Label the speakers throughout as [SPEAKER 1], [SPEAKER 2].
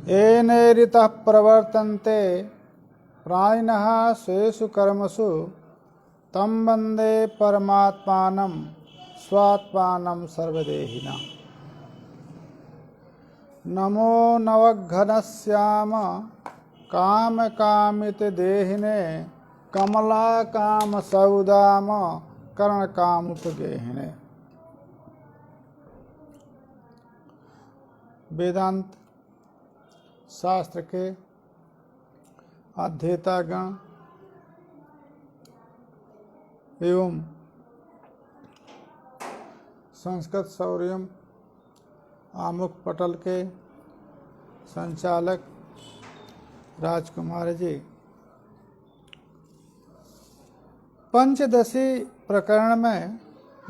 [SPEAKER 1] येनैरितः प्रवर्तन्ते प्राणिनः स्वेषु कर्मसु तं वन्दे परमात्मानं स्वात्मानं सर्वदेहिनां। नमो नवघनश्याम कामकामितदेहिने कमलाकामसौदाम करणकामुपगेहिने। वेदांत शास्त्र के अध्येतागण एवं संस्कृत शौर्यम आमुख पटल के संचालक राजकुमार जी, पंचदशी प्रकरण में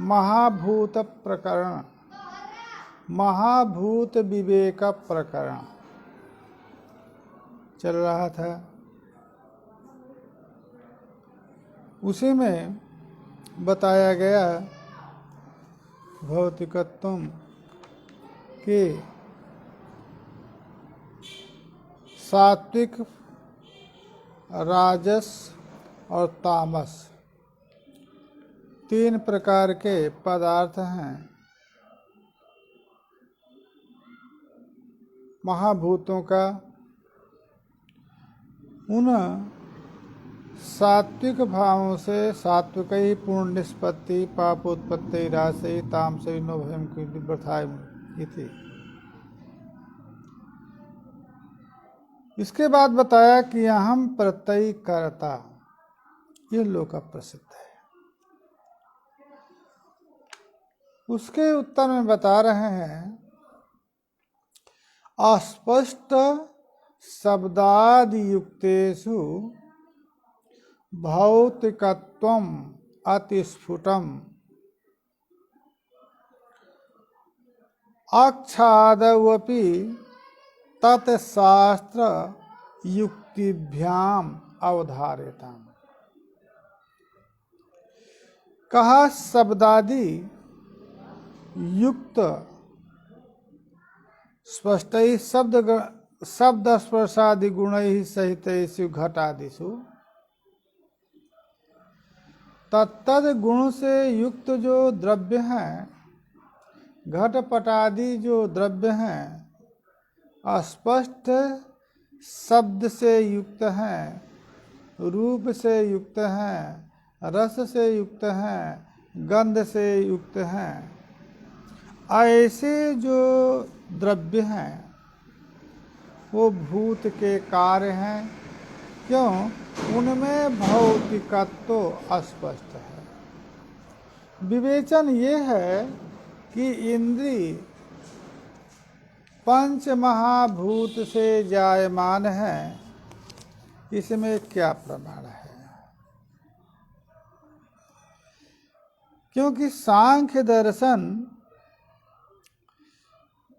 [SPEAKER 1] महाभूत प्रकरण, महाभूत विवेक प्रकरण चल रहा था। उसी में बताया गया भौतिकत्व के सात्विक, राजस और तामस तीन प्रकार के पदार्थ हैं। महाभूतों का उन सात्विक भावों से सात्विक ही पूर्ण निष्पत्ति पापोत्पत्ति राशि तामस नोभयम की व्यथाई थी। इसके बाद बताया कि अहम प्रत्यय करता, ये लोक प्रसिद्ध है। उसके उत्तर में बता रहे हैं अस्पष्ट शब्दादि युक्तेषु भौतिकत्वम अतिस्फुटम आच्छादवपि तत्शास्त्र युक्तिभ्याम अवधारितम्। कहा शब्दादि युक्त स्पष्ट शब्द स्पर्शादि गुण ही सहित घटादिषु तत्तद गुण से युक्त जो द्रव्य हैं, घटपटादि जो द्रव्य हैं अस्पष्ट शब्द से युक्त हैं, रूप से युक्त हैं, रस से युक्त हैं, गंध से युक्त हैं। ऐसे जो द्रव्य हैं वो भूत के कार्य हैं। क्यों? उनमें भौतिकत्व अस्पष्ट है। विवेचन ये है कि इंद्रिय पंच महाभूत से जायमान है, इसमें क्या प्रमाण है? क्योंकि सांख्य दर्शन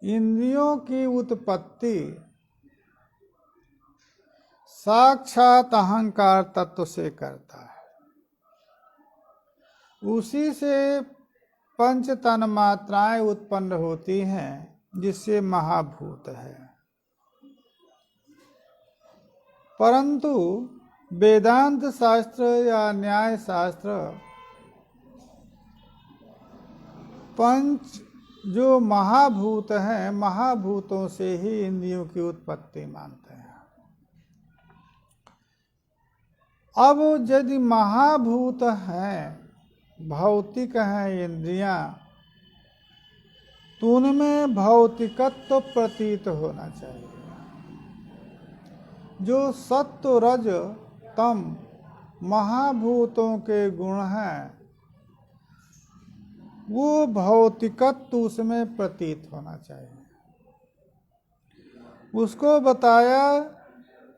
[SPEAKER 1] इंद्रियों की उत्पत्ति साक्षात अहंकार तत्व से करता है। उसी से पंच तन मात्राएं उत्पन्न होती हैं, जिससे महाभूत है। परंतु वेदांत शास्त्र या न्याय शास्त्र पंच जो महाभूत हैं, महाभूतों से ही इंद्रियों की उत्पत्ति मानते हैं। अब यदि महाभूत हैं, भौतिक हैं इंद्रियां, तो उनमें भौतिकत्व प्रतीत होना चाहिए। जो सत्व रज तम महाभूतों के गुण हैं, वो भौतिकत्व उसमें प्रतीत होना चाहिए। उसको बताया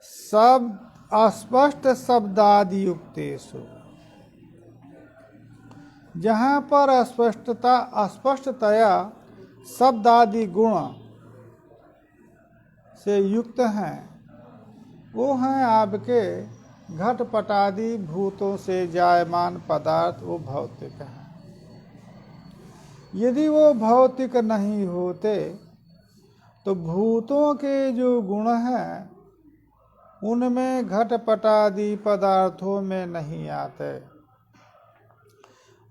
[SPEAKER 1] सब अस्पष्ट शब्दादि युक्तेषु, जहाँ पर अस्पष्टतया शब्दादि गुण से युक्त हैं, वो हैं आपके घटपटादि भूतों से जायमान पदार्थ, वो भौतिक हैं। यदि वो भौतिक नहीं होते तो भूतों के जो गुण हैं उनमें घटपटादि पदार्थों में नहीं आते,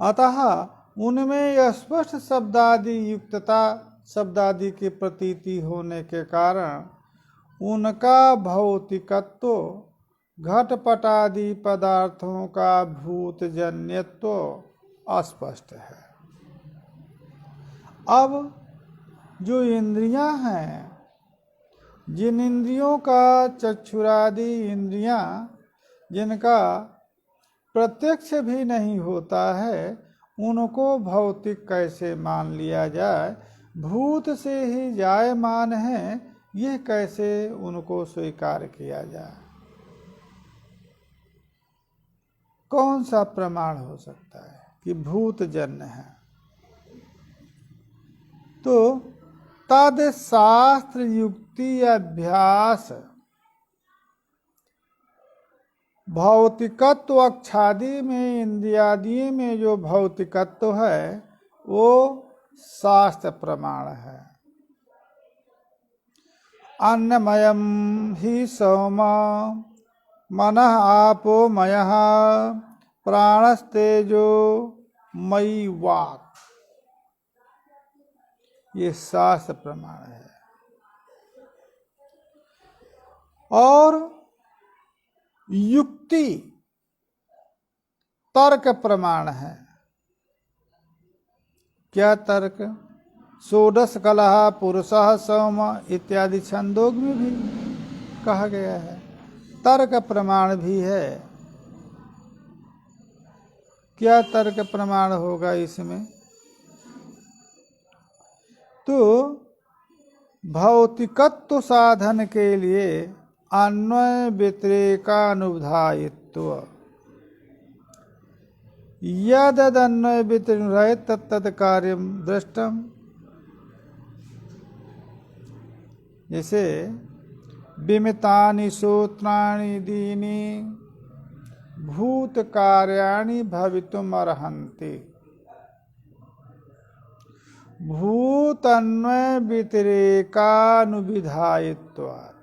[SPEAKER 1] अतः उनमें स्पष्ट शब्दादि युक्तता, शब्दादि की प्रतीति होने के कारण उनका भौतिकत्व घटपटादि पदार्थों का भूतजन्यत्व अस्पष्ट है। अब जो इंद्रियां हैं, जिन इंद्रियों का चक्षुरादि इंद्रियां जिनका प्रत्यक्ष भी नहीं होता है, उनको भौतिक कैसे मान लिया जाए? भूत से ही जायमान है, यह कैसे उनको स्वीकार किया जाए? कौन सा प्रमाण हो सकता है कि भूत जन्य है? तो तद शास्त्र युक्ति अभ्यास भौतिकत्व अक्षादि में, इंद्रियादि में जो भौतिकत्व है वो शास्त्र प्रमाण है। अन्नमयम ही सौम मनः आपो मयः प्राणस्तेजो मयि वाक्, ये शास्त्र प्रमाण है। और युक्ति तर्क प्रमाण है। क्या तर्क? षोडश कलह पुरुषः सौम इत्यादि छंदों में भी कहा गया है, तर्क प्रमाण भी है। क्या तर्क प्रमाण होगा इसमें? तो भौतिकत्व साधन के लिए अन्वय व्यतिरेकानुधायित्व, यदन्वय व्यतिरेक तत्तत् कार्यम दृष्टम। जैसे विमितानि सूत्राणि दीनि भूत कार्याणि भवितुम अर्हन्ति, भूत अन्वय व्यतिरेकानुविधायित्वात्।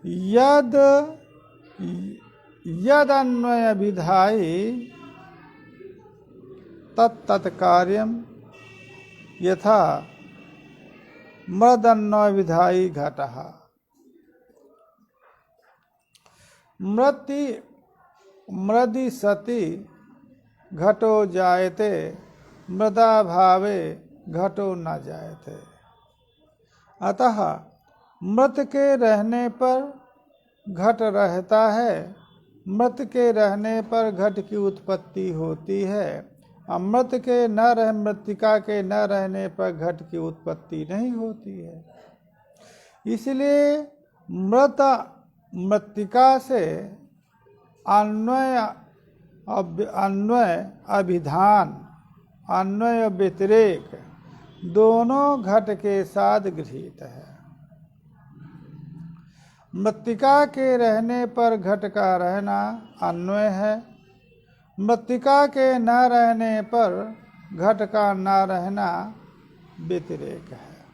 [SPEAKER 1] यद अन्वय विधायी तत्तत् कार्यम यथा मृदन्वय विधायी घटः। मृदि सति घटो जायते, मृदा भावे घटो न जायते। अतः मृत के रहने पर घट रहता है, मृत के रहने पर घट की उत्पत्ति होती है। अमृत के न रह मृतिका के न रहने पर घट की उत्पत्ति नहीं होती है। इसलिए मृतिका से अन्वय अभिधान, अन्वय व्यतिरेक दोनों घट के साथ गृहीत है। मृत्तिका के रहने पर घट का रहना अन्वय है, मृत्तिका के न रहने पर घट का न रहना व्यतिरेक है।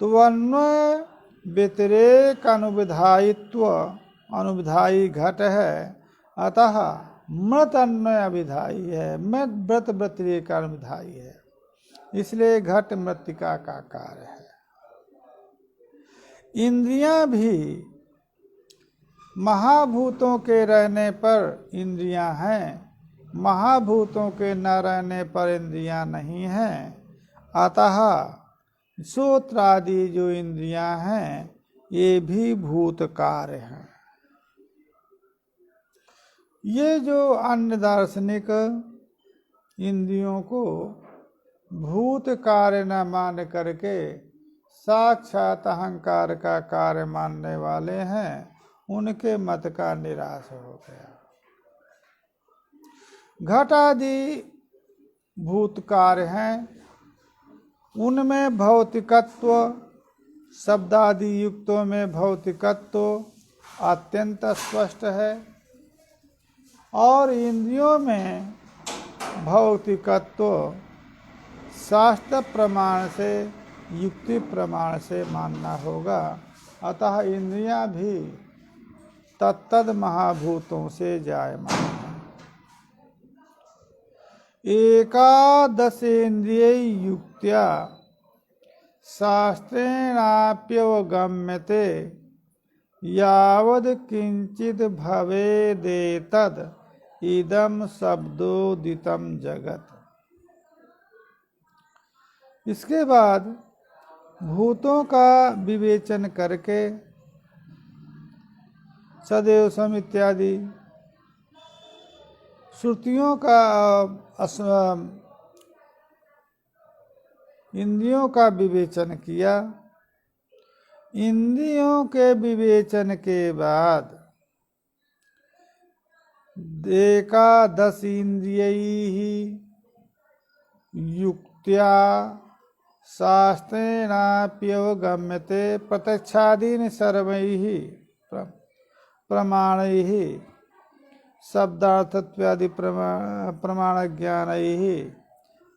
[SPEAKER 1] तो अन्वय व्यतिरेक अनुविधायित्व अनुविधायी घट है, अतः मृत अन्वय अभिधायी है, मृत व्यतिरेक अनुविधायी है। इसलिए घट मृत्तिका का कार्य है। इंद्रियां भी महाभूतों के रहने पर इंद्रियां हैं, महाभूतों के न रहने पर इंद्रियां नहीं हैं। अतः श्रोत्रादि जो इंद्रियां हैं ये भी भूत कार्य हैं। ये जो अन्य दार्शनिक इंद्रियों को भूत कार्य न मान करके साक्षात अहंकार का कार्य मानने वाले हैं, उनके मत का निराश हो गया। घट आदि भूत कार्य हैं, उनमें भौतिकत्व, शब्दादि युक्तों में भौतिकत्व अत्यंत स्पष्ट है, और इंद्रियों में भौतिकत्व शास्त्र प्रमाण से युक्ति प्रमाण से मानना होगा। अतः इंद्रियां भी तत्तद महाभूतों से जायमान है। एकादशेन्द्रिय युक्त्या शास्त्रेणाप्यवगम्यते यावद् किंचित भवेदेतद् इदं शब्दोदितं जगत्। इसके बाद भूतों का विवेचन करके सदैव सम इत्यादि श्रुतियों का इंद्रियों का विवेचन किया। इंद्रियों के विवेचन के बाद एकादश इंद्रियैः युक्त्या शास्त्रेणाप्यवगम्यते प्रत्यक्षादीन सर्वैः प्रमाणैः शब्दार्थत्वादि प्रमाण ज्ञानैः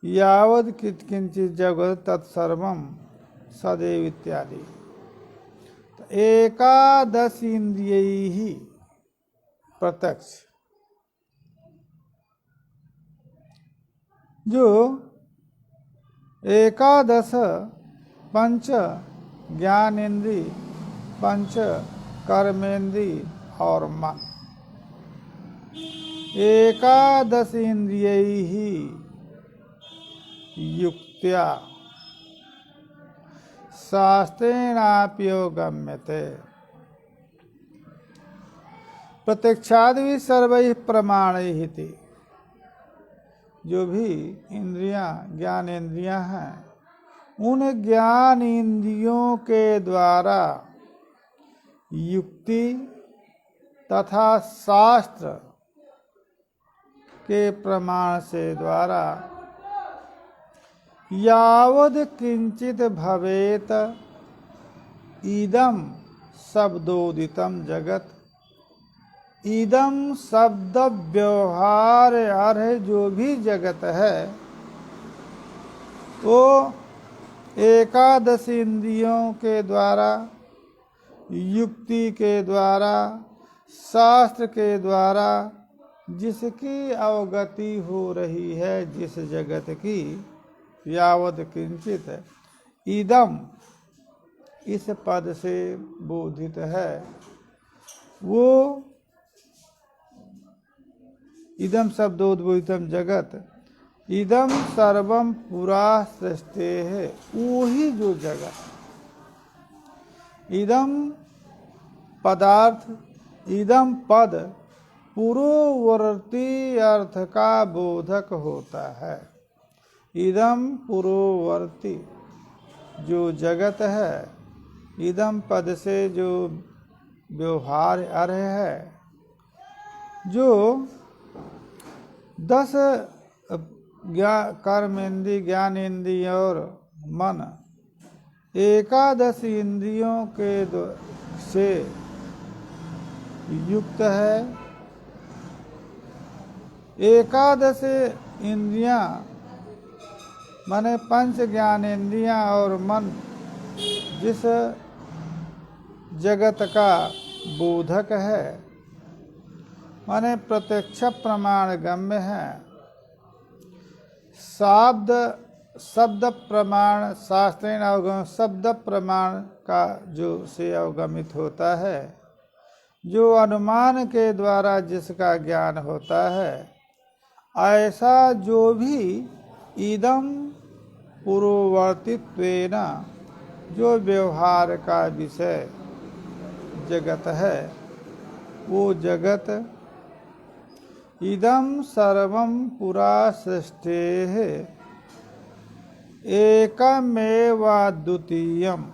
[SPEAKER 1] यावद् किंचित जगत् तत्सर्वं सदैव इत्यादि। एकादश इंद्रियैः प्रत्यक्ष, जो एकादश पंच ज्ञानेन्द्रिय, पंच कर्मेंद्रिय और मन, एकादश इंद्रियैः युक्त्या शास्त्रेणाप्यवगम्यते प्रत्यक्षादि सर्वैः प्रमाणैः। जो भी इंद्रियां ज्ञानेन्द्रियां हैं, उन ज्ञान इंद्रियों के द्वारा युक्ति तथा शास्त्र के प्रमाण से द्वारा यावद् किंचित भवेत इदं शब्दोदितं जगत्। इदं शब्द व्यवहार अर्थ जो भी जगत है, वो एकादश इंद्रियों के द्वारा, युक्ति के द्वारा, शास्त्र के द्वारा जिसकी अवगति हो रही है, जिस जगत की, यावद किंचित इदम इस पद से बोधित है, वो इदम शब्दोद्बोधितम जगत इदम सर्वम पुरा सृष्टे है। वही जो जगत, इदम पदार्थ, इदम पद पूर्ववर्ती अर्थ का बोधक होता है। इदम पूर्ववर्ती जो जगत है, इदम पद से जो व्यवहार अर्थ है, जो 10 कर्मेंद्रिय, ज्ञानेन्द्रिय और मन, एकादश इंद्रियों के से युक्त है। एकादश इंद्रियां माने पंच ज्ञानेन्द्रियां और मन जिस जगत का बोधक है, माने प्रत्यक्ष प्रमाण गम्य है। शब्द प्रमाण शास्त्रेण अवगम, शब्द प्रमाण का जो से अवगमित होता है, जो अनुमान के द्वारा जिसका ज्ञान होता है, ऐसा जो भी इदम पूर्ववर्तीत्वेन जो व्यवहार का विषय जगत है, वो जगत इदम सर्वम पुरा सृष्टेः एकमेवाद्वितीयम्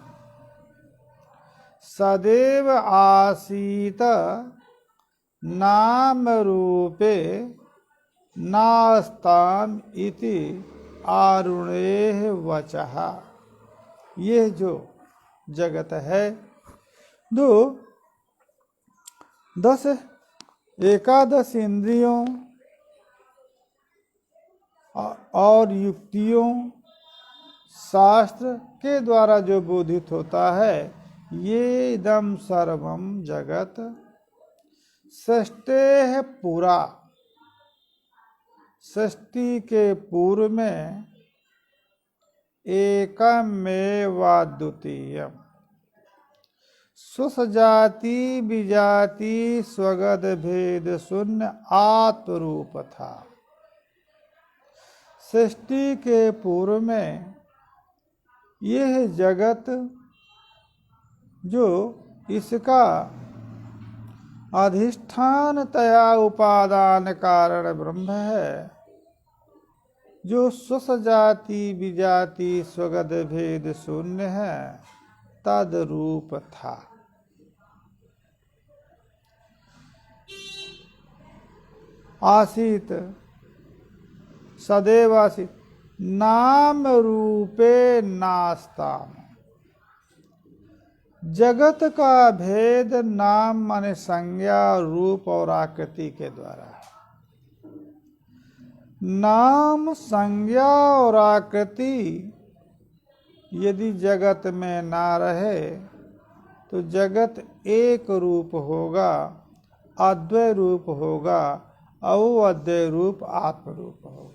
[SPEAKER 1] सदैव आसीत नाम रूपे नास्ताम इति आरुणेः वचः। ये जो जगत है, जो 10 एकादश इंद्रियों और युक्तियों, शास्त्र के द्वारा जो बोधित होता है, ये इदम सर्वम जगत सृष्टे पुरा, सृष्टि के पूर्व में एकमेवाद्वितीयम्, स्वसजाति विजाति स्वगत भेद शून्य आत्मरूप था। सृष्टि के पूर्व में यह जगत जो इसका अधिष्ठानतया उपादान कारण ब्रह्म है, जो स्वसजाति विजाति स्वगत भेद शून्य है, तद रूप था। आसीत सदैव आसीत, नाम रूपे नास्ताम। जगत का भेद नाम माने संज्ञा, रूप और आकृति के द्वारा। नाम संज्ञा और आकृति यदि जगत में ना रहे तो जगत एक रूप होगा, अद्वय रूप होगा, अद्वय रूप आत्म रूप होगा।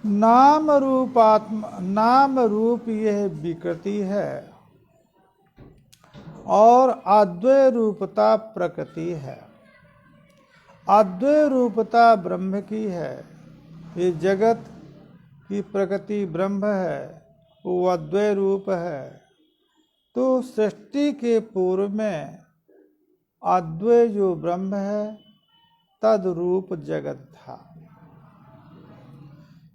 [SPEAKER 1] नाम रूप आत्मा, नाम रूप यह विकृति है और अद्वय रूपता प्रकृति है। अद्वय रूपता ब्रह्म की है। ये जगत की प्रकृति ब्रह्म है, वो अद्वय रूप है। तो सृष्टि के पूर्व में अद्वय जो ब्रह्म है, तद रूप जगत था।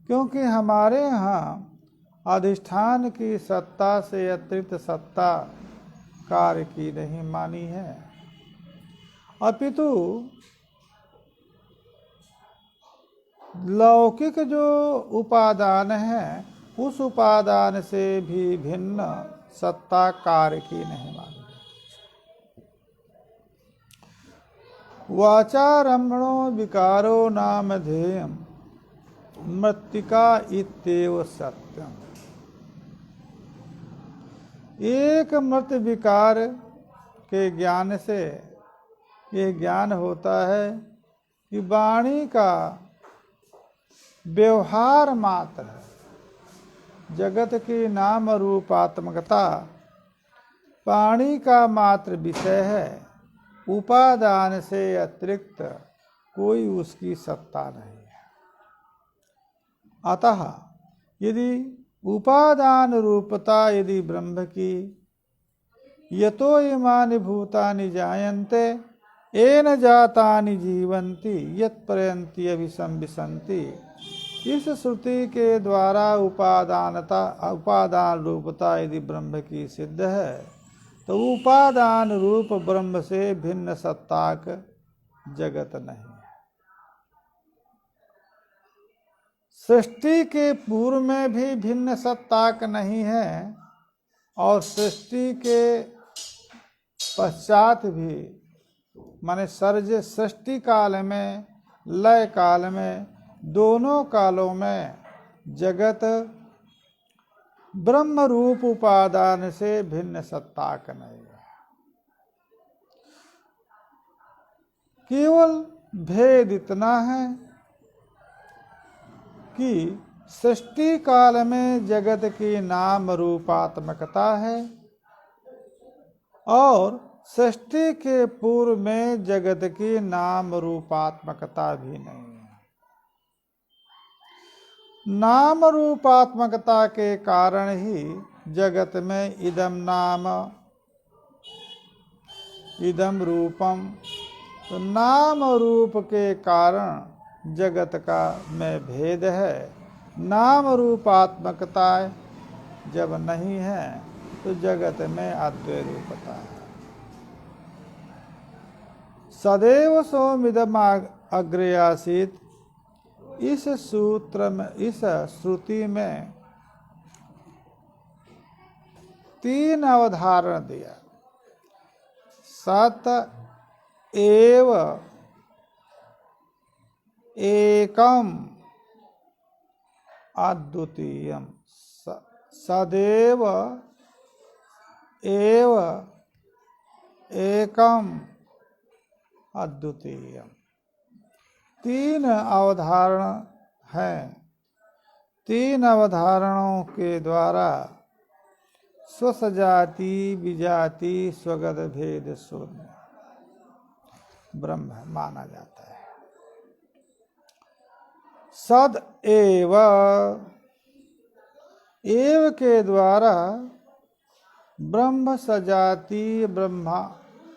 [SPEAKER 1] क्योंकि हमारे यहाँ अधिष्ठान की सत्ता से अतिरिक्त सत्ता कार्य की नहीं मानी है, अपितु लौकिक जो उपादान है उस उपादान से भी भिन्न सत्ता कार्य की नहीं मानी। वाचारम्भणो विकारो नामधेयम् मृत्तिका इत्येव सत्यम। एक मृत विकार के ज्ञान से यह ज्ञान होता है कि वाणी का व्यवहार मात्र है। जगत की नाम रूपात्मकता वाणी का मात्र विषय है, उपादान से अतिरिक्त कोई उसकी सत्ता नहीं है। अतः यदि उपादान रूपता यदि ब्रह्म की, यतो इमानि भूतानि जायन्ते येन जातानि जीवन्ति यत्पर्यन्ति अभिसंविशन्ति, इस श्रुति के द्वारा उपादान रूपता यदि ब्रह्म की सिद्ध है, तो उपादान रूप ब्रह्म से भिन्न सत्ताक जगत नहीं है। सृष्टि के पूर्व में भी भिन्न सत्ताक नहीं है और सृष्टि के पश्चात भी, माने सर्ज सृष्टि काल में लय काल में, दोनों कालों में जगत ब्रह्म रूप उपादान से भिन्न सत्ताक नहीं है। केवल भेद इतना है कि सृष्टि काल में जगत की नाम रूपात्मकता है और सृष्टि के पूर्व में जगत की नाम रूपात्मकता भी नहीं है। नाम रूपात्मकता के कारण ही जगत में इदम नाम इदम रूपम, तो नाम रूप के कारण जगत का में भेद है। नाम रूपात्मकता जब नहीं है तो जगत में अद्वय रूपता है। सदैव सोमिदम अग्रे आसीत्, इस सूत्र में, इस श्रुति में 3 अवधारण दिया। सत एव एकम अद्वितीयम सदैव एव एकम अद्वितीयम। तीन अवधारण हैं। तीन अवधारणों के द्वारा स्वसजाति विजाति स्वगत भेद शून्य ब्रह्म माना जाता है। सद एव के द्वारा ब्रह्म सजाति ब्रह्मा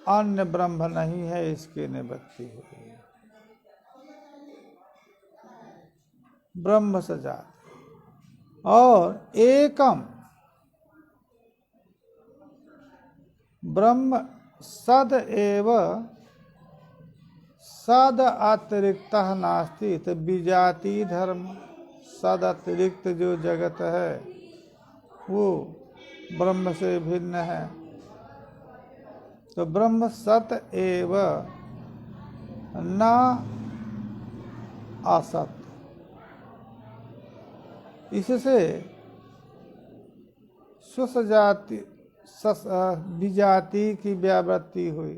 [SPEAKER 1] अन्य ब्रह्म नहीं है, इसकी निवृत्ति हुई। ब्रह्म सजाति और एकम ब्रह्म सद एव सद अतिरिक्त नास्ति। तो विजाति धर्म सद अतिरिक्त जो जगत है वो ब्रह्म से भिन्न है। तो ब्रह्म सत एव न असत। इससे स्वसजाति विजाति की व्यावृत्ति हुई।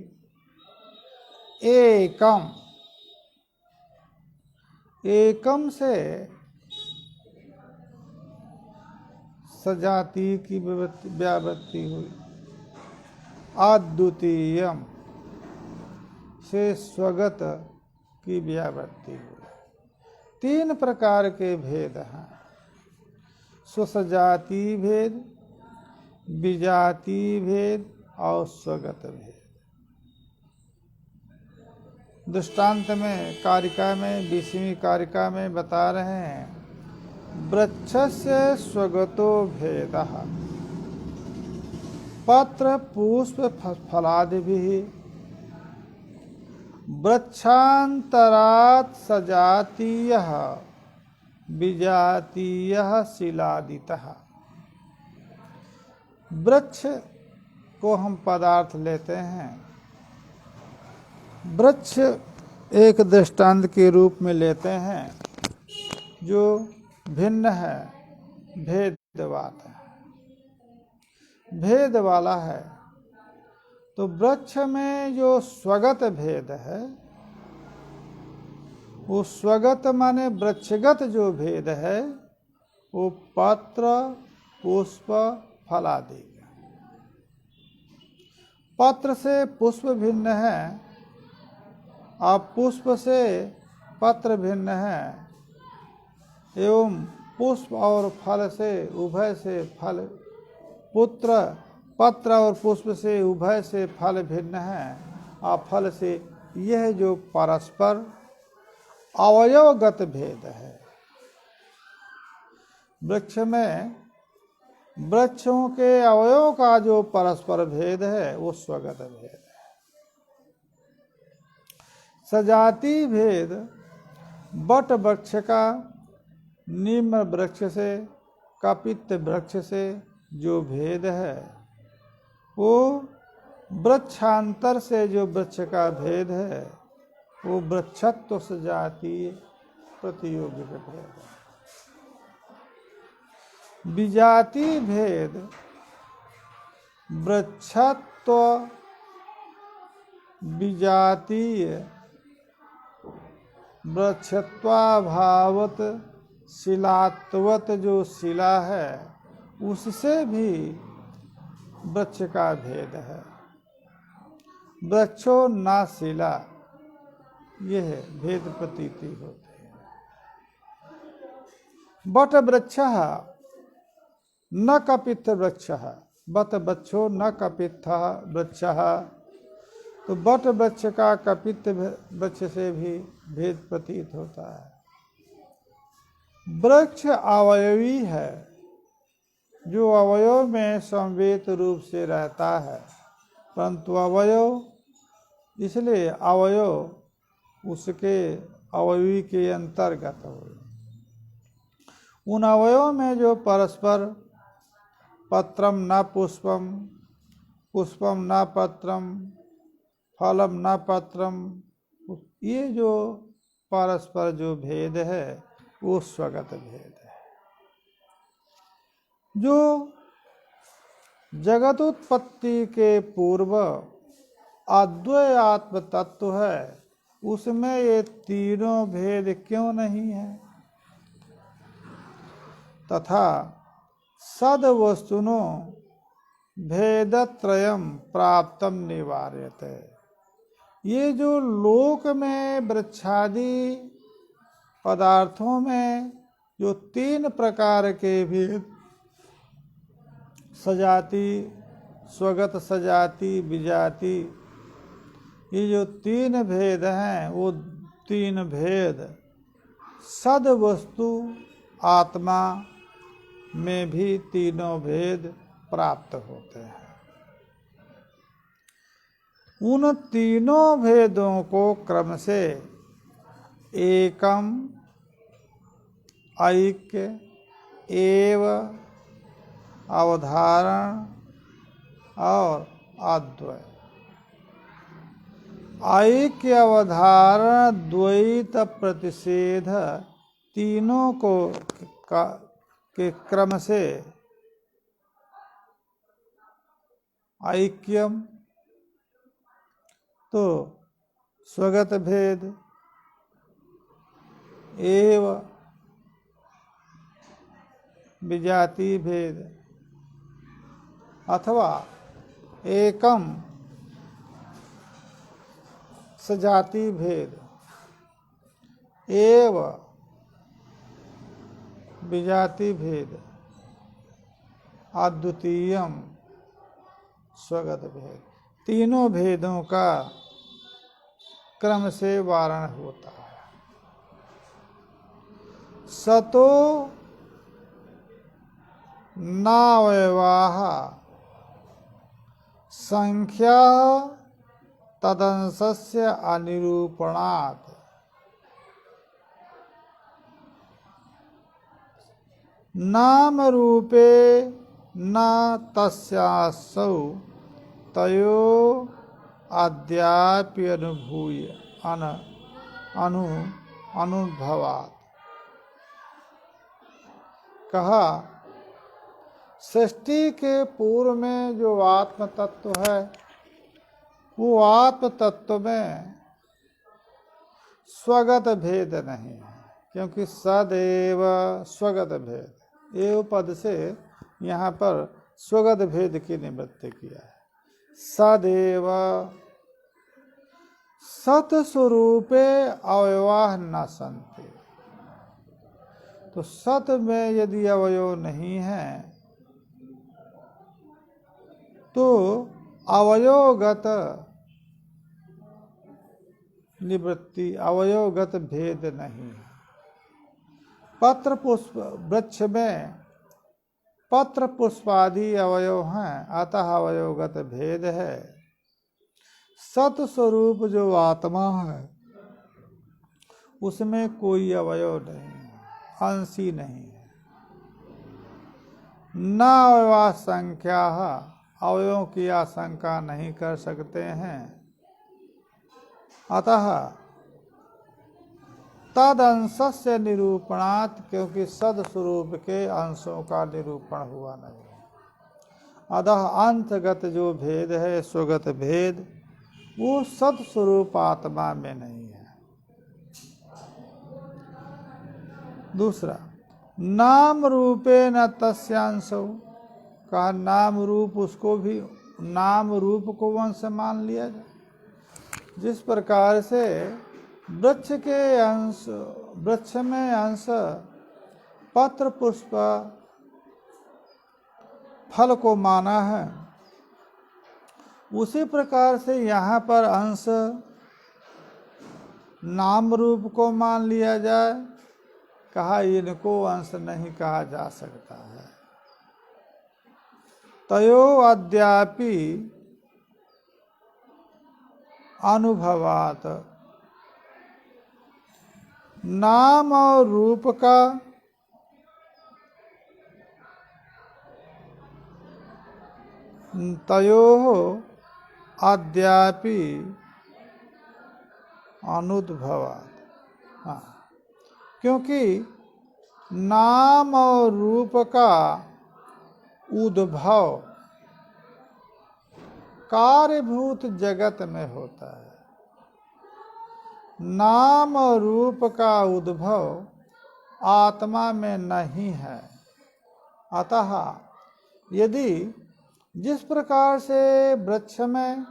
[SPEAKER 1] एकम एकम से सजाति की व्यावृत्ति हुई। अद्वितीयम से स्वगत की व्यावृत्ति हुई। तीन प्रकार के भेद हैं। स्वसजाति भेद, विजाति भेद और स्वगत भेद। दृष्टांत में कारिका में 20वीं कारिका में बता रहे हैं, वृक्षस्य स्वगतो भेदः पत्र पुष्प फलादिभिः वृक्षांतरात् सजातीयः विजातीयः शिलादितः। वृक्ष को हम पदार्थ लेते हैं। वृक्ष एक दृष्टांत के रूप में लेते हैं जो भिन्न है, भेद वाला है। तो वृक्ष में जो स्वगत भेद है, वो स्वगत माने वृक्षगत जो भेद है वो पत्र पुष्प फलादि। पत्र से पुष्प भिन्न है और पुष्प से पत्र भिन्न है, एवं पुष्प और फल से उभय से फल पत्र और पुष्प से उभय से फल भिन्न है और फल से यह जो परस्पर अवयवगत भेद है। वृक्ष में वृक्षों के अवयव का जो परस्पर भेद है वो स्वगत भेद है। सजाति भेद बट वृक्ष का निम्न वृक्ष से कपित वृक्ष से जो भेद है, वो वृक्षांतर से जो वृक्ष का भेद है वो वृक्षत्व सजातीय प्रतियोगी भेद है। विजाति भेद वृक्षत्व विजातीय वृक्षत्वाभावत शिलात्वत जो शिला है उससे भी वृक्ष का भेद है। वृक्षो ना शिला, यह भेद प्रतीति होते हैं। बट वृक्ष न कपित्थ वृक्ष, बट वृक्षो न कपित्थ वृक्ष। तो बट वृक्ष का कपित्थ वृक्ष से भी भेद प्रतीत होता है। वृक्ष अवयवी है, जो अवयव में संवेत रूप से रहता है, परंतु अवयव इसलिए अवयव उसके अवयवी के अंतर्गत हो। उन अवयव में जो परस्पर पत्रम न पुष्पम, पुष्पम न पत्रम, फलम न पत्रम, ये जो परस्पर जो भेद है वो स्वगत भेद है। जो जगत उत्पत्ति के पूर्व अद्वय आत्म तत्व है, उसमें ये तीनों भेद क्यों नहीं है? तथा सद वस्तुनो भेदत्रयम प्राप्तम निवार्यते। ये जो लोक में वृक्षादि पदार्थों में जो तीन प्रकार के भेद, सजाति, स्वगत सजाति, विजाति, ये जो तीन भेद हैं, वो तीन भेद सद वस्तु आत्मा में भी तीनों भेद प्राप्त होते हैं। उन तीनों भेदों को क्रम से एकम, ऐक्य, एव, अवधारण और अद्वय। ऐक्य, अवधारण, द्वैत, प्रतिषेध तीनों को के क्रम से ऐक्यम तो स्वगत भेद, एव विजाति भेद, अथवा एकम सजाति भेद, एव विजाति भेद, अद्वितीयम स्वगत भेद। तीनों भेदों का क्रम से वारण होता है। सतो नावयवाः संख्या तदंशस्य अनिरूपणात्। नाम रूपे न तस्यासौ तयो अद्यापि अनुभूय अनुभवात्। कहा, सृष्टि के पूर्व में जो आत्म तत्व है, वो आत्म तत्व में स्वगत भेद नहीं है, क्योंकि सदैव स्वगत भेद, एव पद से यहाँ पर स्वगत भेद की निवृत्ति किया है। सदैव सत स्वरूपे अवयवाः न सन्ति। तो सत में यदि अवयव नहीं है तो अवयवगत निवृत्ति, अवयवगत भेद नहीं है। पत्र पुष्प, वृक्ष में पत्र पुष्पादि अवयव हैं, अतः अवयवगत भेद है। सत स्वरूप जो आत्मा है, उसमें कोई अवयव नहीं है, अंश ही नहीं है। न अवयवा संख्या, अवयवों की आशंका नहीं कर सकते हैं। अतः तद अंशस्य निरूपणात्, क्योंकि सद स्वरूप के अंशों का निरूपण हुआ नहीं। अतः अंतगत जो भेद है, स्वगत भेद, वो सद स्वरूप आत्मा में नहीं है। दूसरा, नाम रूपे न तस्यांशो, कहा नाम रूप, उसको भी नाम रूप को अंश मान लिया जाए। जिस प्रकार से वृक्ष के अंश, वृक्ष में अंश पत्र पुष्प फल को माना है, उसी प्रकार से यहाँ पर अंश नाम रूप को मान लिया जाए। कहा इनको अंश नहीं कहा जा सकता है। तयो अद्यापि अनुभवात। नाम और रूप का तयोः अद्यापि अनुद्भवात्। हाँ, क्योंकि नाम और रूप का उद्भव कार्यभूत जगत में होता है। नाम रूप का उद्भव आत्मा में नहीं है। अतः यदि जिस प्रकार से वृक्ष में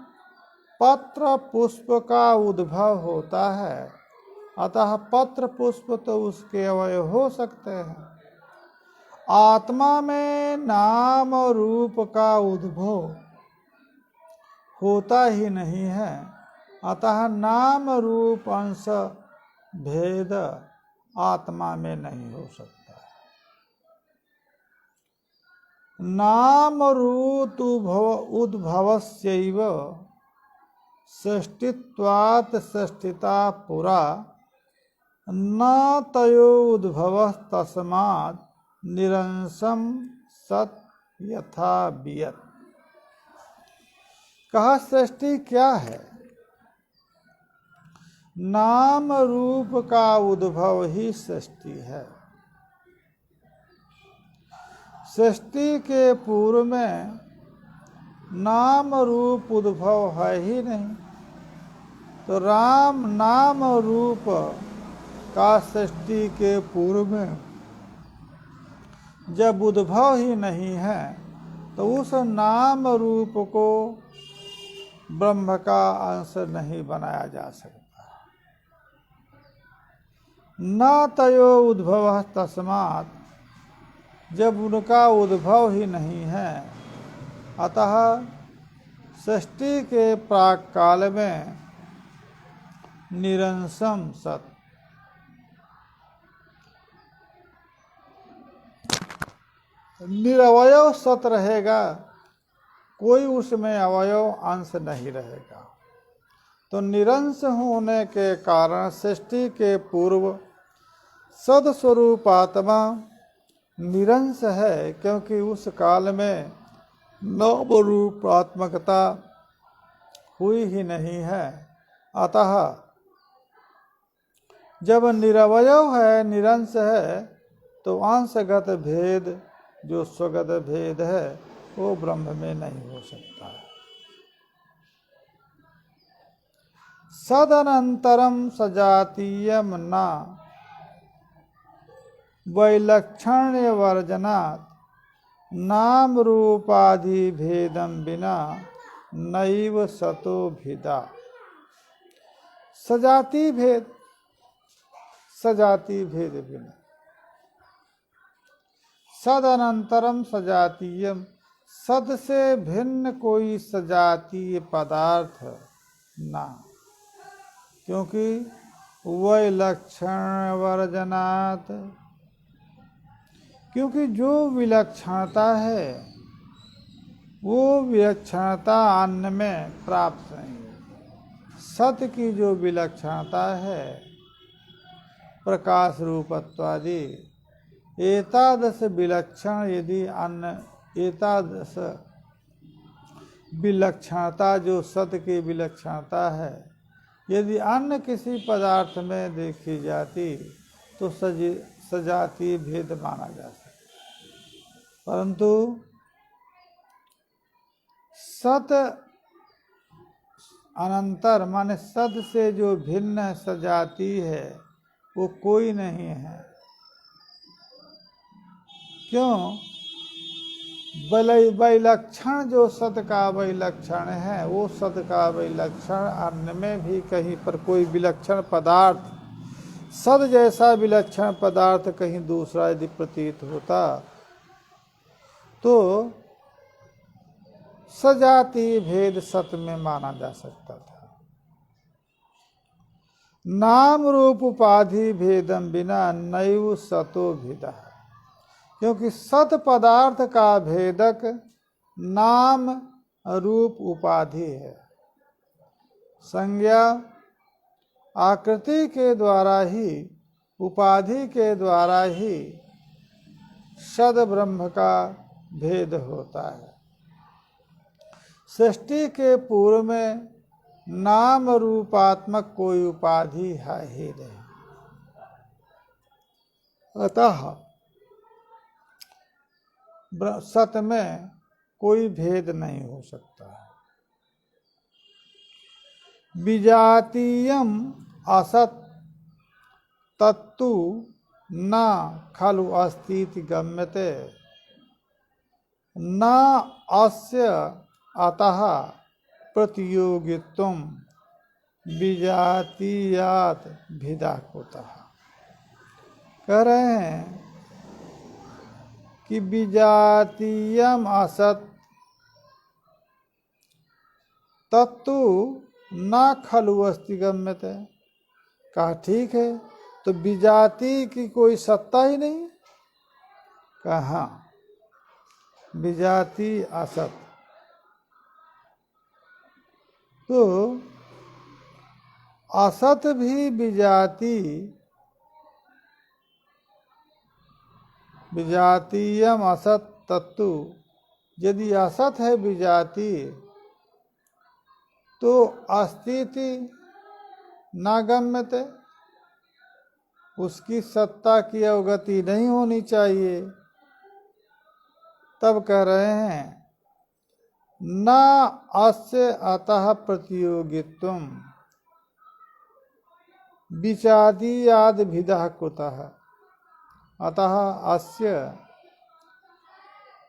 [SPEAKER 1] पत्र पुष्प का उद्भव होता है, अतः पत्र पुष्प तो उसके अवयव हो सकते हैं, आत्मा में नाम रूप का उद्भव होता ही नहीं है। अतः नाम रूप अंश भेद आत्मा में नहीं हो सकता। नाम रूप उद्भवस्यैव सृष्टित्वात् सृष्टिता पुरा न तयो उद्भवः तस्मात् निरंसम सत् यथा वियत्। कहा सृष्टि क्या है? नाम रूप का उद्भव ही सृष्टि है। सृष्टि के पूर्व में नाम रूप उद्भव है ही नहीं, तो राम नाम रूप का सृष्टि के पूर्व में जब उद्भव ही नहीं है, तो उस नाम रूप को ब्रह्म का अंश नहीं बनाया जा सकता। न तयो उद्भव तस्मात्, जब उनका उद्भव ही नहीं है, अतः सृष्टि के प्राक काल में निरंसम सत, निरवयव सत रहेगा, कोई उसमें अवयव अंश नहीं रहेगा। तो निरंश होने के कारण सृष्टि के पूर्व सदस्वरूप आत्मा निरंश है, क्योंकि उस काल में नाम रूपात्मकता हुई ही नहीं है। अतः जब निरवयव है, निरंश है, तो अंशगत भेद जो स्वगत भेद है वो ब्रह्म में नहीं हो सकता है। सदनंतरम सजातीयम न वैलक्षण्य वर्जनात् नाम रूपाधि भेदम बिना नैव सतो भिदा। सजाति भेद, सजाति भेद बिना। सदनंतरम सजातीयम, सद से भिन्न कोई सजातीय पदार्थ ना, क्योंकि वैलक्षण वर्जनात्, क्योंकि जो विलक्षणता है वो विलक्षणता अन्य में प्राप्त नहीं है। सत्य की जो विलक्षणता है, प्रकाश रूपत्वादि, एतादृश विलक्षण यदि अन्य, एतादृश विलक्षणता जो सत्य की विलक्षणता है, यदि अन्य किसी पदार्थ में देखी जाती तो सजातीय भेद माना जा सकता। परंतु सत अनंतर माने सद से जो भिन्न सजाती है वो कोई नहीं है। क्यों? वैलक्षण जो सत का वैलक्षण है, वो सत का वैलक्षण अन्य में भी कहीं पर कोई विलक्षण पदार्थ, सद जैसा विलक्षण पदार्थ कहीं दूसरा यदि प्रतीत होता तो सजाति भेद सत में माना जा सकता था। नाम रूप उपाधि भेदम बिना नैव सतो भेदा, क्योंकि सत पदार्थ का भेदक नाम रूप उपाधि है। संज्ञा आकृति के द्वारा ही, उपाधि के द्वारा ही सद ब्रह्म का भेद होता है। सृष्टि के पूर्व में नाम रूपात्मक कोई उपाधि है ही नहीं। अतः सत में कोई भेद नहीं हो सकता है। विजातीयम असत तत्तु न खलु अस्तीति गम्यते न अस्य अतः प्रतियोगित्वम विजातीयात भिदाकुतः। कह रहे हैं कि विजातीयम असत तत्तु न खलु अस्ति गम्यते। कहा ठीक है, तो विजाति की कोई सत्ता ही नहीं। कहा विजाति असत, तो असत भी विजाति, विजातीयम असत तत्तु, यदि असत है विजाति तो अस्तिति नागम्यते, उसकी सत्ता की अवगति नहीं होनी चाहिए। तब कह रहे हैं न अस्य अतः प्रतियोगित्वम विचादीयाद भिदः कुतः। अतः अस्य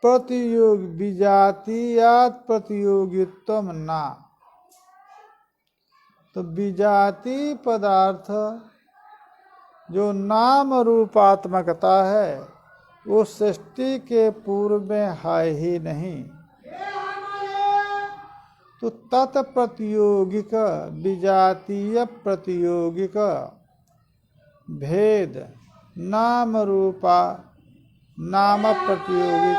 [SPEAKER 1] विजातीयाद प्रतियोगित्वम न। तो विजाति पदार्थ जो नाम रूपात्मकता है वो सृष्टि के पूर्व में है ही नहीं। तो तत्प्रतियोगिक विजातीय प्रतियोगिक भेद नाम रूपा नाम प्रतियोगिक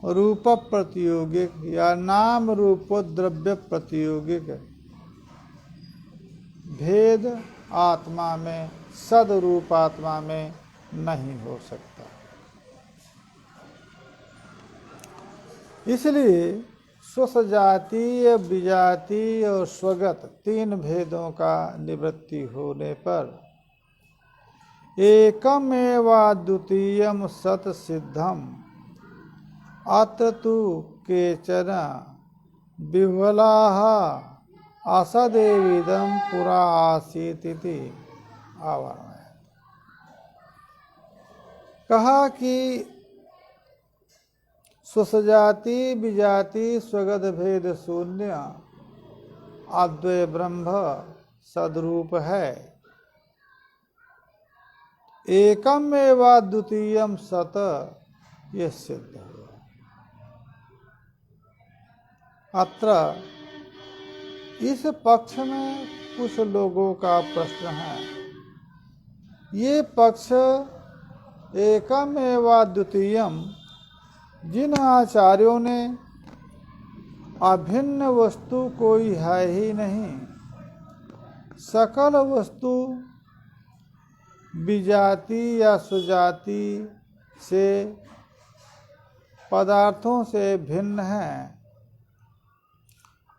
[SPEAKER 1] रूप प्रतियोगिक या नाम रूप द्रव्य प्रतियोगिक भेद आत्मा में सदरूप आत्मा में नहीं हो सकता। इसलिए स्वसजातीय विजातीय और स्वगत तीन भेदों का निवृत्ति होने पर एकमेवा द्वितीयम सत सिद्धम अत्र तु केचन विह्वलाः असदेविदं पुरा आसीत् इति आवरण है। कहा कि स्वसजाति विजाति स्वगत भेद शून्य अद्वय ब्रह्म सदरूप है। एकम एवं द्वितीयम सत ये सिद्ध हुआ। अत्र इस पक्ष में कुछ लोगों का प्रश्न है। ये पक्ष एकम एवं द्वितीयम, जिन आचार्यों ने अभिन्न वस्तु कोई है ही नहीं, सकल वस्तु विजाति या सुजाति से पदार्थों से भिन्न है,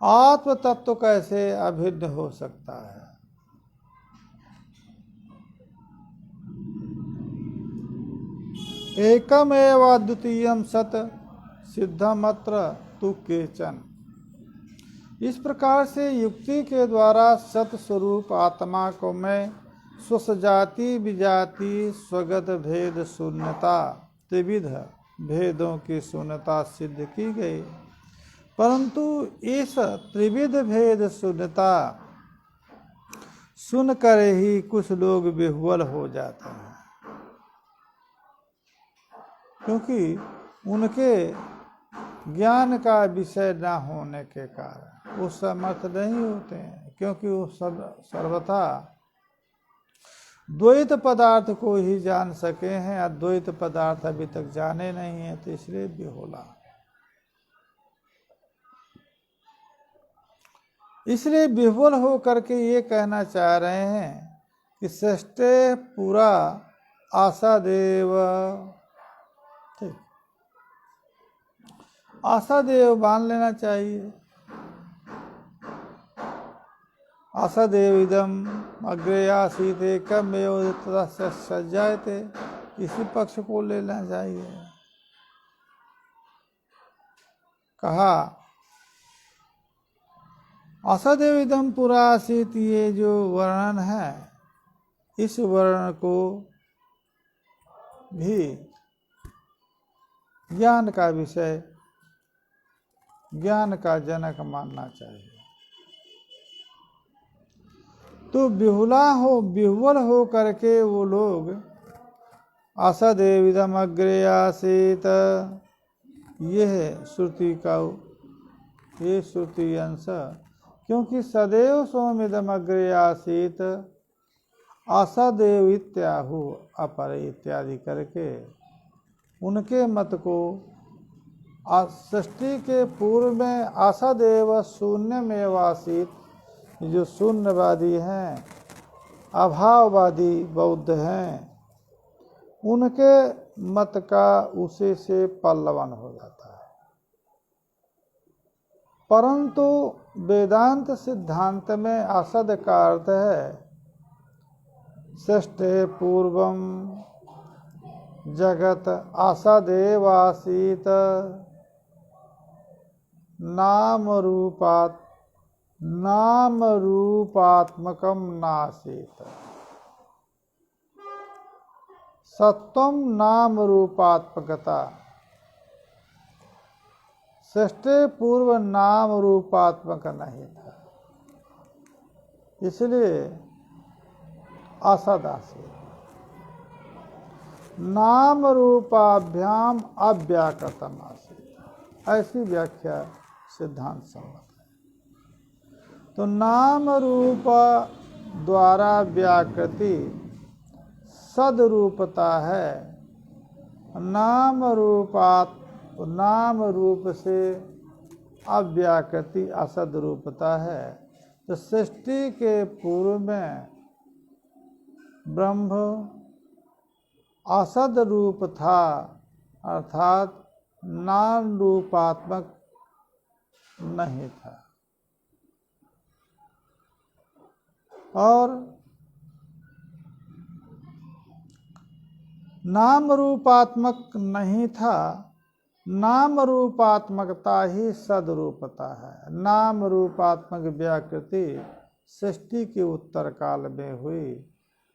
[SPEAKER 1] आत्म तत्व कैसे अभिन्न हो सकता है? एकम एवं द्वितीयम सत सिद्धमत्र तु केचन। इस प्रकार से युक्ति के द्वारा सत स्वरूप आत्मा को मैं स्वसजाति विजाति स्वगत भेद शून्यता त्रिविध भेदों की शून्यता सिद्ध की गई, परंतु इस त्रिविध भेद शून्यता सुनकर ही कुछ लोग विह्वल हो जाते हैं, क्योंकि उनके ज्ञान का विषय न होने के कारण वो समर्थ नहीं होते हैं, क्योंकि वो सर्वथा द्वैत पदार्थ को ही जान सके हैं, अद्वैत पदार्थ अभी तक जाने नहीं है, तो इसलिए विह्वला। इसलिए विह्वल हो करके ये कहना चाह रहे हैं कि सृष्टि पूरा आशादेव, ठीक, आशादेव मान लेना चाहिए। आशादेव इदम अग्रे आसीत् एकमेव ततः सज्जायते। इसी पक्ष को लेना चाहिए। कहा असदेव इदम पुरासित, ये जो वर्णन है इस वर्णन को भी ज्ञान का विषय, ज्ञान का जनक मानना चाहिए। तो विह्वल हो करके वो लोग असदेविदम अग्रे आसीत, ये है श्रुति का ये श्रुति अंश, क्योंकि सदैव सोमिदम अग्रे आसीत असदेव इत्याहु अपर इत्यादि करके उनके मत को सृष्टि के पूर्व में असदेव शून्य में वासित, जो शून्यवादी हैं, अभाववादी बौद्ध हैं, उनके मत का उसी से पल्लवन हो जाता है। परंतु वेदांत सिद्धांत में असद का अर्थ है सृष्टे पूर्वम जगत असदेव आसीत नाम रूपात्मकम नासीत। सत्वम नाम रूपात्मकता, सृष्टि पूर्व नाम रूपात्मक नहीं था, इसलिए असद आसीत। नाम रूपाभ्याम अव्याकृतम आसीत, ऐसी व्याख्या सिद्धांत सम्मत है। तो नाम रूप द्वारा व्याकृति सदरूपता है, नाम रूप से अव्याकृति असद रूपता है। तो सृष्टि के पूर्व में ब्रह्म असद रूप था, अर्थात नाम रूपात्मक नहीं था। और नाम रूपात्मक नहीं था, नाम रूपात्मकता ही सदरूपता है। नाम रूपात्मक व्याकृति सृष्टि के उत्तर काल में हुई,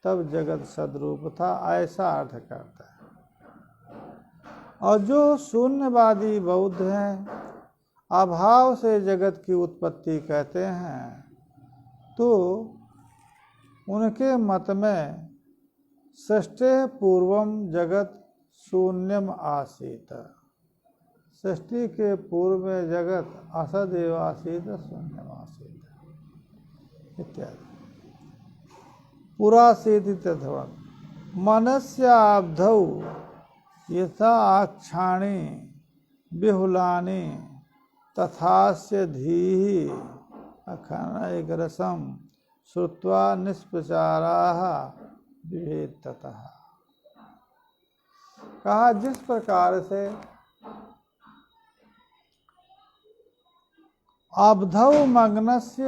[SPEAKER 1] तब जगत सदरूप था, ऐसा अर्थ करता है। और जो शून्यवादी बौद्ध हैं, अभाव से जगत की उत्पत्ति कहते हैं, तो उनके मत में सृष्टि पूर्वम जगत शून्यम आसीत, सृष्टि के पूर्व में जगत असदेव आसीत शून्यम आसीत इत्यादि। पुरासीत तद्वत् मनस्याब्धौ यथा आक्षाणि बिहुलानि तथास्य धीः अखनैकरसं श्रुत्वा निष्प्रचाराः विभेदतः। कहा जिस प्रकार से अब्धौ मग्नस्य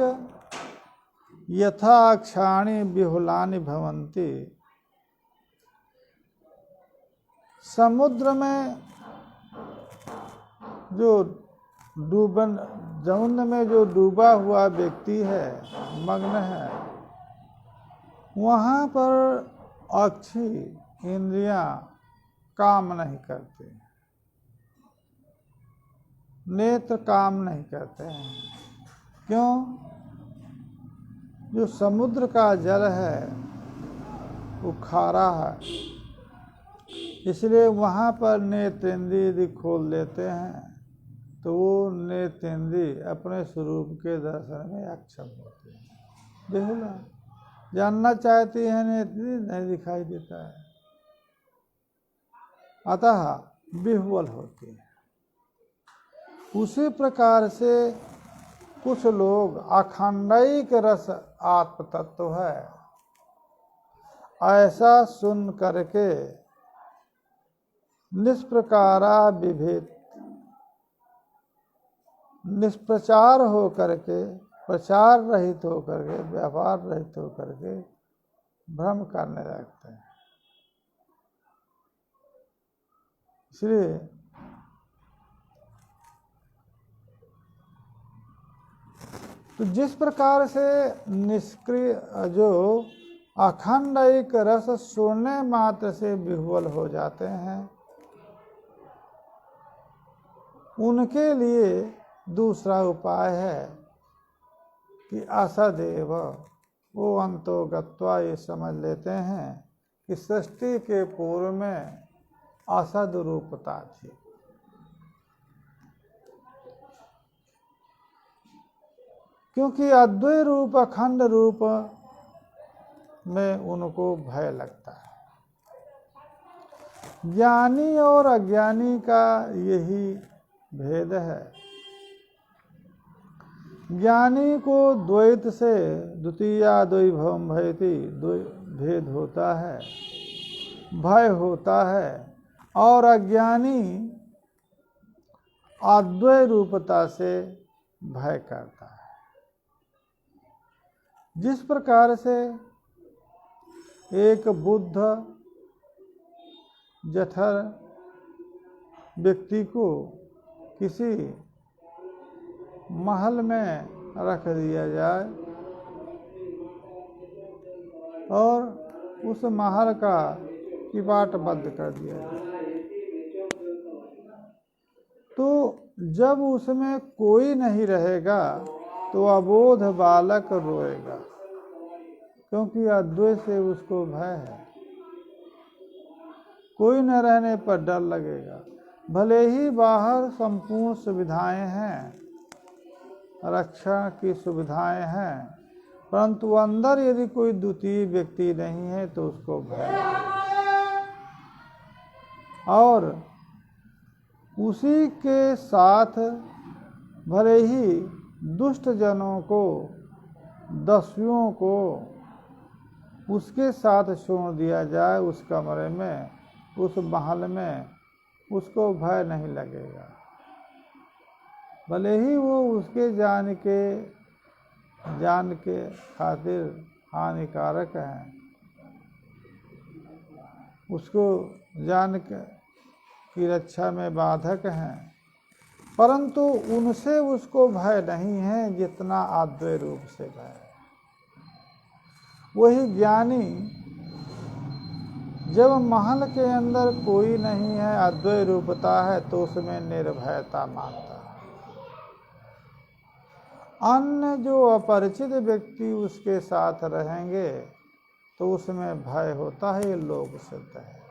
[SPEAKER 1] यथा अक्षाणि बिहुलानि भवन्ति, समुद्र में जो जमुन में जो डूबा हुआ व्यक्ति है, मग्न है, वहाँ पर अक्षी इंद्रियां काम नहीं करती, नेत्र काम नहीं करते हैं। क्यों? जो समुद्र का जल है वो खारा है, इसलिए वहाँ पर नेत्रेंद्रिय यदि खोल देते हैं तो वो नेत्रेंद्रिय अपने स्वरूप के दर्शन में अक्षम होते हैं। बेहुला जानना चाहती है, नेत्रेंद्रिय नहीं दिखाई देता है, अतः विह्वल होती है। उसी प्रकार से कुछ लोग अखंडैक रस आत्म तत्व है ऐसा सुन करके निष्प्रकारा विभेद, निष्प्रचार हो करके, प्रचार रहित हो करके, व्यापार रहित हो करके भ्रम करने लगते हैं। इसलिए तो जिस प्रकार से निष्क्रिय जो अखंड एक रस सुनने मात्र से विह्वल हो जाते हैं, उनके लिए दूसरा उपाय है कि असदेव, वो अंतो गत्वा ये समझ लेते हैं कि सृष्टि के पूर्व में असद रूपता थी। क्योंकि अद्वैत रूप अखंड रूप में उनको भय लगता है। ज्ञानी और अज्ञानी का यही भेद है। ज्ञानी को द्वैत से द्वितीया द्वैभवम भयति भेद होता है, भय होता है, और अज्ञानी अद्वैत रूपता से भय करता है। जिस प्रकार से एक बुद्ध जठर व्यक्ति को किसी महल में रख दिया जाए और उस महल का किवाट बंद कर दिया जाए, तो जब उसमें कोई नहीं रहेगा तो अबोध बालक रोएगा, क्योंकि अद्वैत से उसको भय है। कोई न रहने पर डर लगेगा। भले ही बाहर संपूर्ण सुविधाएं हैं, रक्षा की सुविधाएं हैं, परंतु अंदर यदि कोई द्वितीय व्यक्ति नहीं है तो उसको भय है। और उसी के साथ भले ही दुष्ट जनों को, दस्युओं को उसके साथ छोड़ दिया जाए उस कमरे में, उस महल में, उसको भय नहीं लगेगा। भले ही वो उसके जान के खातिर हानिकारक हैं, उसको जान की रक्षा में बाधक हैं, परंतु उनसे उसको भय नहीं है जितना अद्वैत रूप से भय है। वही ज्ञानी जब महल के अंदर कोई नहीं है, अद्वैत रूपता है, तो उसमें निर्भयता मानता है। अन्य जो अपरिचित व्यक्ति उसके साथ रहेंगे तो उसमें भय होता है, ये लोक सिद्ध है।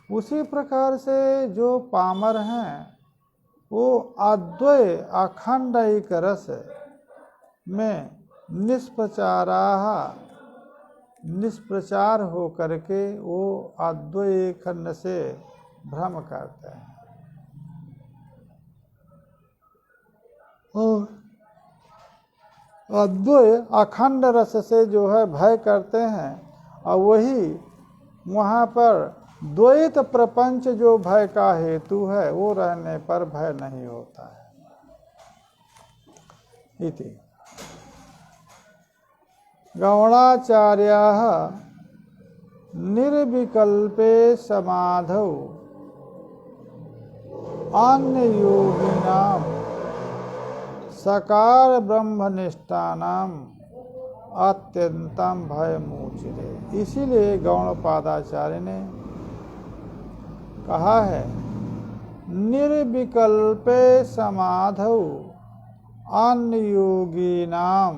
[SPEAKER 1] उसी प्रकार से जो पामर हैं वो अद्वैत अखंड एक रस में निष्प्रचार हो करके वो अद्वैत खंड से भ्रम करते हैं। और अद्वैत अखंड रस से जो है भय करते हैं, और वही वहाँ पर द्वैत प्रपंच जो भय का हेतु है, वो रहने पर भय नहीं होता है। इति गौणाचार्याः निर्विकल्पे समाधौ अन्य योगिनां सकार ब्रह्मनिष्ठानां अत्यंतम भयमुच्यते। इसीलिए गौणपादाचार्य ने कहा है, निर्विकल्पे समाधौ अन्य योगिनां,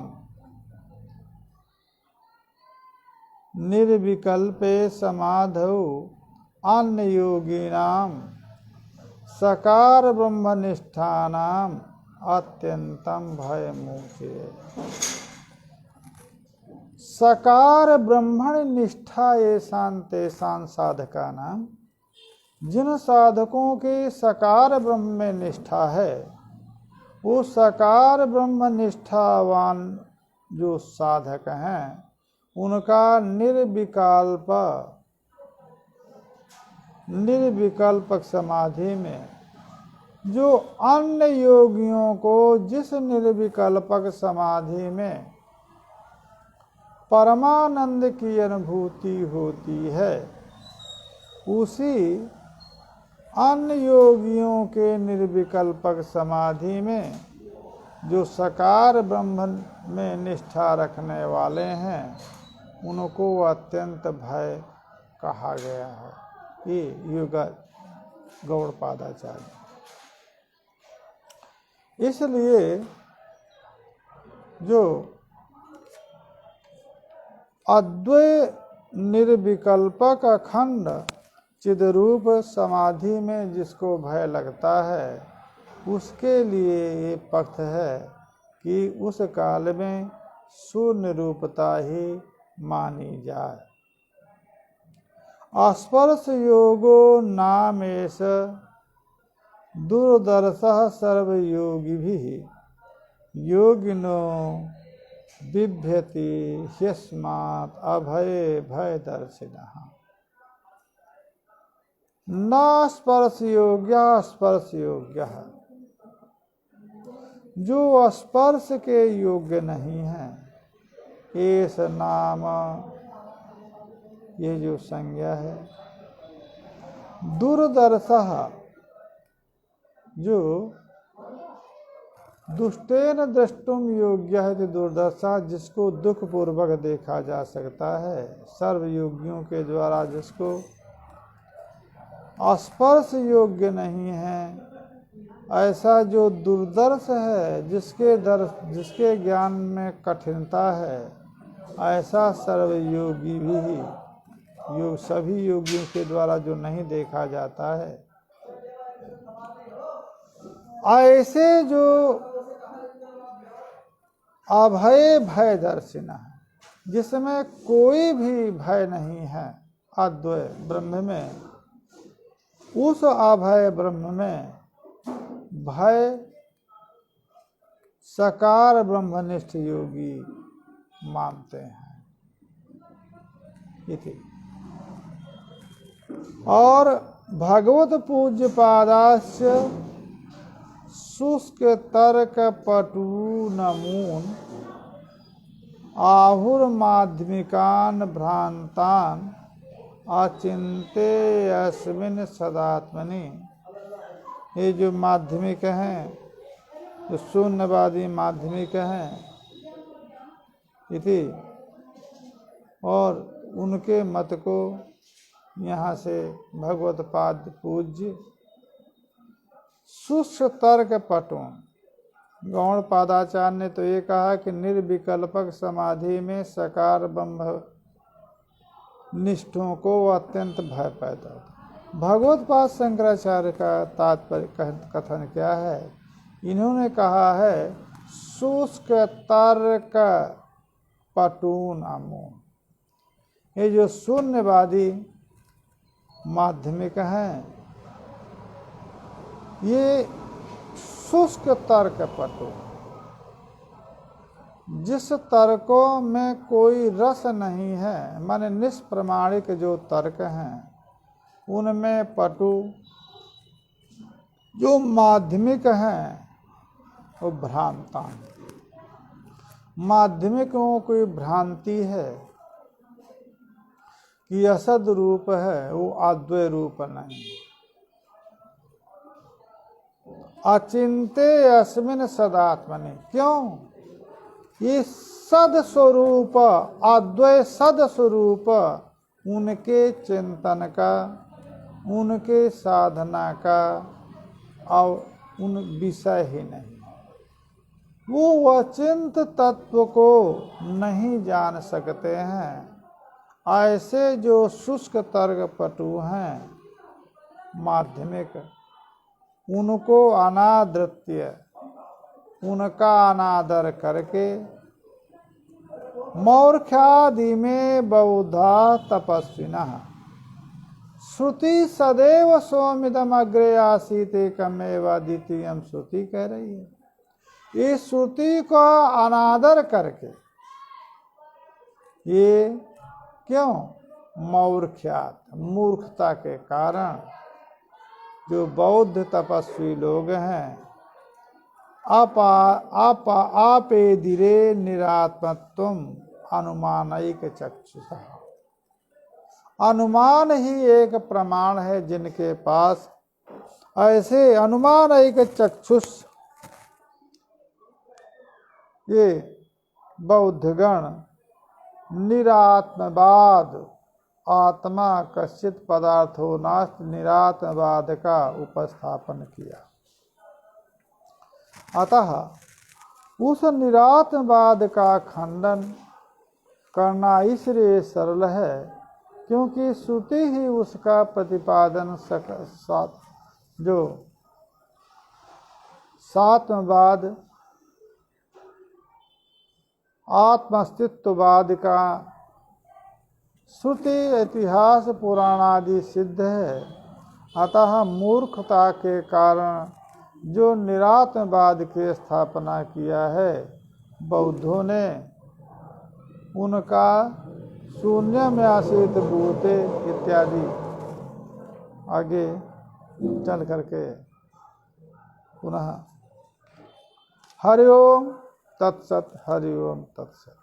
[SPEAKER 1] निर्विकल्पे समाधौ अन्य योगिनां सकार ब्रह्मनिष्ठानां अत्यंतम भयमुच्यते। सकार ब्रह्मण निष्ठा येषां तेषां साधकानां, जिन साधकों के सकार ब्रह्म में निष्ठा है, वो सकार ब्रह्म निष्ठावान जो साधक हैं, उनका निर्विकल्पक समाधि में, जो अन्य योगियों को जिस निर्विकल्पक समाधि में परमानंद की अनुभूति होती है, उसी अन्य योगियों के निर्विकल्पक समाधि में जो सकार ब्रह्म में निष्ठा रखने वाले हैं उनको अत्यंत भय कहा गया है। ये युग गौड़पादाचार्य। इसलिए जो अद्वय निर्विकल्पक अखंड चिद्रूप समाधि में जिसको भय लगता है उसके लिए ये पक्ष है कि उस काल में शून्य रूपता ही मानी जाए। स्पर्श योगो नामेश दुर्दर्शः सर्वयोगिभिः योगिनो बिभ्यति ह्यस्मात् अभये भयदर्शिनः। न स्पर्श योग्य, जो स्पर्श के योग्य नहीं है, एस नाम ये जो संज्ञा है। दुर्दर्शः जो दुष्टेन द्रष्टुम योग्य है, तो दुर्दशा जिसको दुख पूर्वक देखा जा सकता है, सर्वयोगियों के द्वारा जिसको स्पर्श योग्य नहीं है, ऐसा जो दुर्दर्श है, जिसके ज्ञान में कठिनता है, ऐसा सर्वयोगी भी सभी योगियों के द्वारा जो नहीं देखा जाता है, ऐसे जो अभय भय दर्शिना है, जिसमें कोई भी भय नहीं है, अद्वय ब्रह्म में, उस अभय ब्रह्म में भय सकार ब्रह्मनिष्ठ योगी मानते हैं। इति और भगवत पूज्य पादास्य शुष्क तर्क पटूनमून आहुर्माध्यमिकान भ्रांतान अचिंते अस्मिन् सदात्मनि। ये जो माध्यमिक हैं, जो शून्यवादी माध्यमिक हैं, इति और उनके मत को यहाँ से भगवत पाद पूज्य शुष्क तर्क पटून गौण पादाचार्य ने तो ये कहा कि निर्विकल्पक समाधि में सकार ब्रह्म निष्ठों को अत्यंत भय पैदा होता। भगवत पाद शंकराचार्य का तात्पर्य कथन क्या है? इन्होंने कहा है शुष्क तर्क पटून अमून। ये जो शून्यवादी माध्यमिक हैं, ये शुष्क तर्क पटु, जिस तर्कों में कोई रस नहीं है, माने निष्प्रमाणिक जो तर्क हैं, उनमें पटु, जो माध्यमिक हैं वो भ्रांता। माध्यमिकों की भ्रांति है कि असद रूप है, वो अद्वय रूप नहीं। अचिंते अस्मिन् सदात्मनि, क्यों? ये सद स्वरूप, अद्वय सद स्वरूप उनके चिंतन का, उनके साधना का और उन विषय ही नहीं। वो अचिंत तत्व को नहीं जान सकते हैं। ऐसे जो शुष्क तर्क पटु हैं, माध्यमिक, उनको अनादृत्य, उनका अनादर करके मौर्ख्यादि में बौद्धा तपस्विनः श्रुति सदैव सोमिदम अग्रे आसीत एकमेव द्वितीयम् श्रुति कह रही है। इस श्रुति को अनादर करके, ये क्यों? मौर्ख्यात, मूर्खता के कारण जो बौद्ध तपस्वी लोग हैं, आपे धीरे निरात्मत्वम अनुमानैक चक्षुषः। अनुमान ही एक प्रमाण है जिनके पास ऐसे अनुमान एक चक्षुष ये बौद्धगण निरात्मवाद आत्मा कश्चित पदार्थो नास्ति निरात्मवाद का उपस्थापन किया। अतः उस निरात्मवाद का खंडन करना इसलिए सरल है क्योंकि श्रुति ही उसका प्रतिपादन जो सात्मवाद आत्मस्तित्ववाद का श्रुति इतिहास पुराण आदि सिद्ध है। अतः मूर्खता के कारण जो निरात्मवाद की स्थापना किया है बौद्धों ने उनका शून्य में आश्रित भूते इत्यादि आगे चल करके पुनः हरि ओम तत्सत हरि ओम तत्सत।